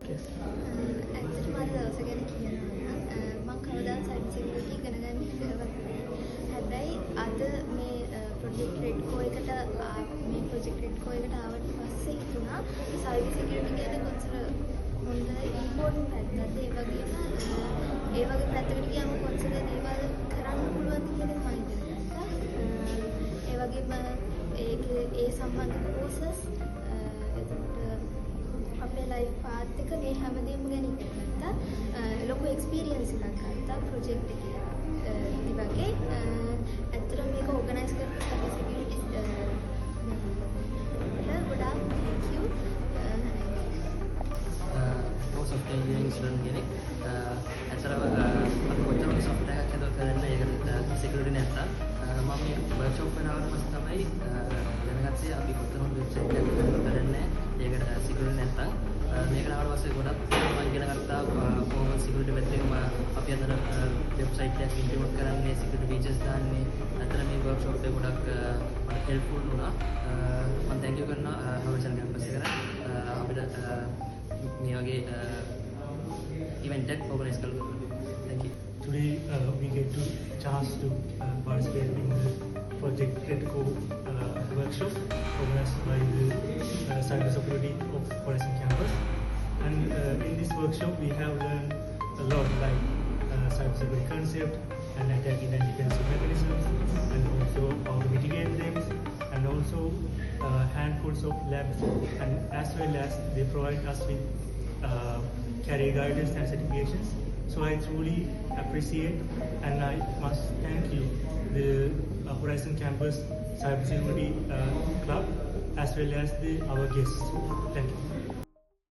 Yes. ඇත්තටම අද දවස ගැන කියනවා නම් මම කවදාවත් සයිබර් සිකියුරිටි ඉගෙන ගන්න හිතලවත් නැහැ. හැබැයි අද මේ ප්‍රොජෙක්ට් රෙඩ්කෝ එකට මේ ප්‍රොජෙක්ට් රෙඩ්කෝ එකට ආවට පස්සේ හිතුණා සයිබර් සිකියුරිටි ගැන කොච්චර හොඳ ඉම්පෝටන්ට් පැත්තක්ද ඒ වගේ පැත්තකට ගියාම කොච්චර දේවල් කරන්න පුළුවන්ද කියන එක මම ඉගෙන ගත්තා. ඒ වගේම ඒ සම්බන්ධ කෝසස් අපේ ලයිෆ් පාත් එක මේ හැමදේම ගැන ඉගෙන ගත්තා. ලොකු එක්ස්පීරියන්ස් එකක් ගත්තා ප්‍රොජෙක්ට් එකේ. ඒ වගේ ඇත්තටම මේක ඕගනයිස් කරපු සයිබර් සිකියුරිටි ගොඩාක් thank you. software engineering student කෙනෙක්. ඇත්තටම අපි කොච්චර software එකක් හදලා කරන්න ඒකට security නැත්තම් මම මේ workshop එකට ආවට පස්සේ තමයි දැනගත්තේ අපි කොතරම් website එකක් හදලා කරන්නේ ඒකට security නැත්තම් මේකට ආවට පස්සේ ගොඩක් මම ඉගෙන ගත්තා කොහොමද security පැත්තෙම අපි අතන website එකක් implement කරන්නේ security features දාන්නේ අතන මේ workshop එක ගොඩක් මට helpful වුණා. මම thank you කරනවා හවසන් campus එකට අපිට මේ වගේ event එකක් organize කරලා. Thank you. Today we get to chance to participate in the Project Redco workshop organized by the Cyber Security of Horizon Campus. And in this workshop we have learned a lot like cyber security concept and attacking and defensive mechanisms, and also how to mitigate them, and also handfuls of labs, and as well as they provide us with career guidance and certifications. So I truly appreciate and I must thank you, the Horizon Campus Cybersecurity Club, as well as our guests. Thank you.